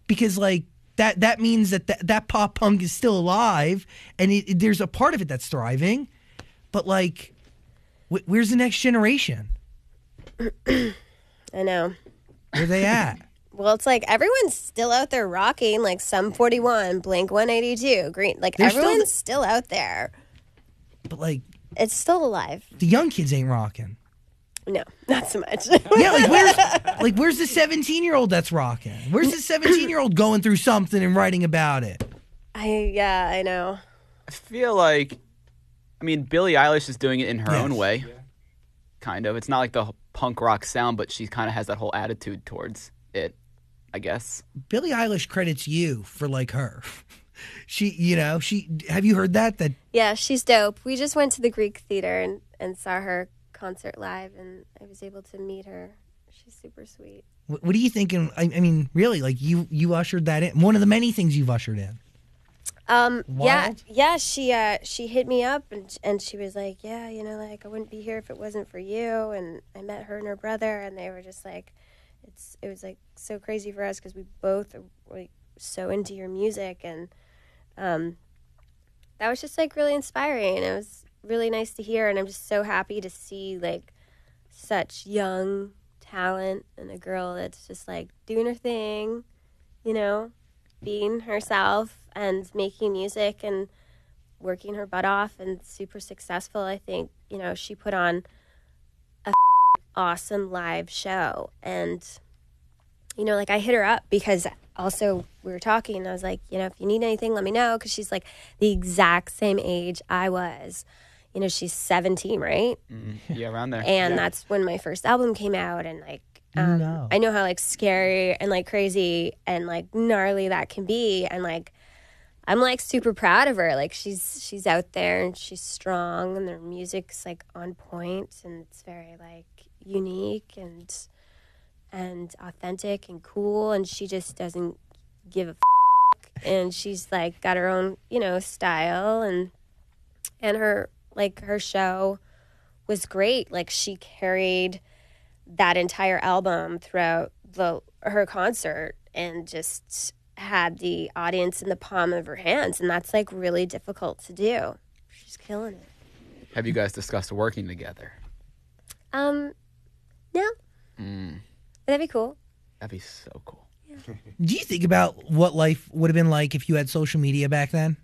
because like that means that pop punk is still alive, and there's a part of it that's thriving. But like, where's the next generation? I know. Where are they at? Well, it's like everyone's still out there rocking, like Sum 41, Blink 182, Green. Like everyone's still out there. But like, it's still alive. The young kids ain't rocking. No, not so much. Yeah, where's the 17-year-old that's rocking? Where's the 17-year-old going through something and writing about it? I know. I feel like, Billie Eilish is doing it in her own way. Yeah. Kind of. It's not like the punk rock sound, but she kind of has that whole attitude towards it, I guess. Billie Eilish credits you for like her. Have you heard that? Yeah, she's dope. We just went to the Greek Theater and saw her concert live, and I was able to meet her. She's super sweet. What are you thinking? I mean, really, like you ushered that in. One of the many things you've ushered in. Yeah. She hit me up and she was like, yeah, like I wouldn't be here if it wasn't for you. And I met her and her brother, and they were just like, it was like so crazy for us because we both are like so into your music, and that was just like really inspiring, and it was really nice to hear. And I'm just so happy to see like such young talent and a girl that's just like doing her thing, being herself and making music and working her butt off and super successful. I think, she put on a awesome live show. And, like I hit her up because also we were talking and I was like, if you need anything, let me know. Cause she's like the exact same age I was. She's 17, right? Mm-hmm. Yeah, around there. And that's when my first album came out. And like, I know how like scary and like crazy and like gnarly that can be. And like, I'm like super proud of her. Like she's out there and she's strong, and their music's like on point, and it's very like unique and authentic and cool. And she just doesn't give a and she's like got her own, style, and her show was great. Like she carried that entire album throughout her concert and just had the audience in the palm of her hands, and that's like really difficult to do. She's killing it. Have you guys discussed working together? No. That'd be cool. That'd be so cool. Yeah. Do you think about what life would have been like if you had social media back then?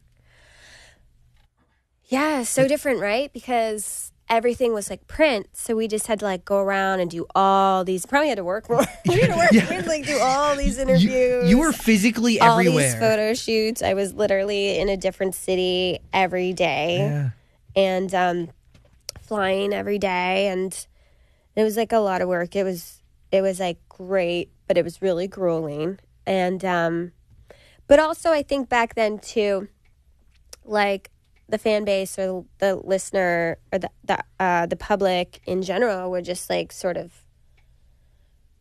Yeah, so different, right? Because everything was like print, so we just had to like go around and do all these. Probably had to work more. We had to work. Yeah. We'd like do all these interviews. You were physically everywhere. All these photo shoots. I was literally in a different city every day, and flying every day, and it was like a lot of work. It was like great, but it was really grueling. And but also I think back then too, like, the fan base or the listener or the public in general were just like sort of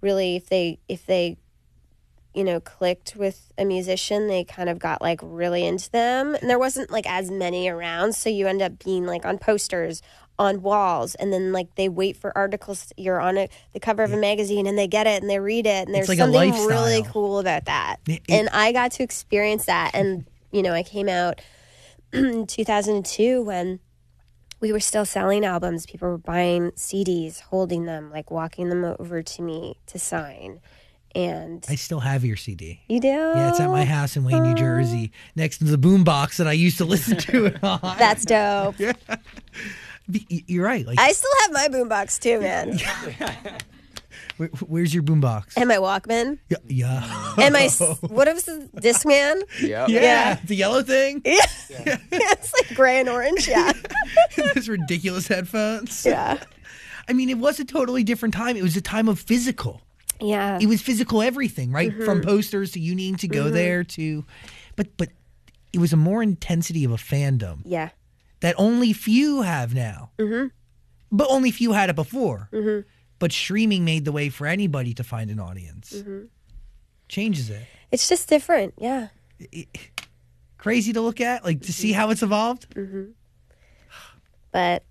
really, if they clicked with a musician, they kind of got like really into them, and there wasn't like as many around, so you end up being like on posters, on walls, and then like they wait for articles. You're on the cover of a magazine, and they get it and they read it, and there's like something really cool about that. And I got to experience that, and I came out in 2002 when we were still selling albums. People were buying CDs, holding them, like walking them over to me to sign. And I still have your CD. You do? Yeah, it's at my house in Wayne, New Jersey, next to the boombox that I used to listen to it on. That's dope. Yeah. You're right. Like, I still have my boombox too, man. Where's your boombox? And my Walkman. Yeah. And my, what was the Discman? Yeah. The yellow thing? Yeah. It's like gray and orange, yeah. Those ridiculous headphones. Yeah. I mean, it was a totally different time. It was a time of physical. Yeah. It was physical everything, right? Mm-hmm. From posters to you needing to go there to, but it was a more intensity of a fandom. Yeah. That only few have now. Mm-hmm. But only few had it before. Mm-hmm. But streaming made the way for anybody to find an audience. Mm-hmm. Changes it. It's just different, yeah. Crazy to look at, like to see how it's evolved. Mm-hmm. But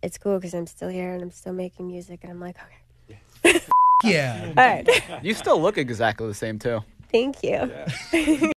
it's cool because I'm still here and I'm still making music, and I'm like, okay. Yeah. All right. You still look exactly the same too. Thank you. Yeah.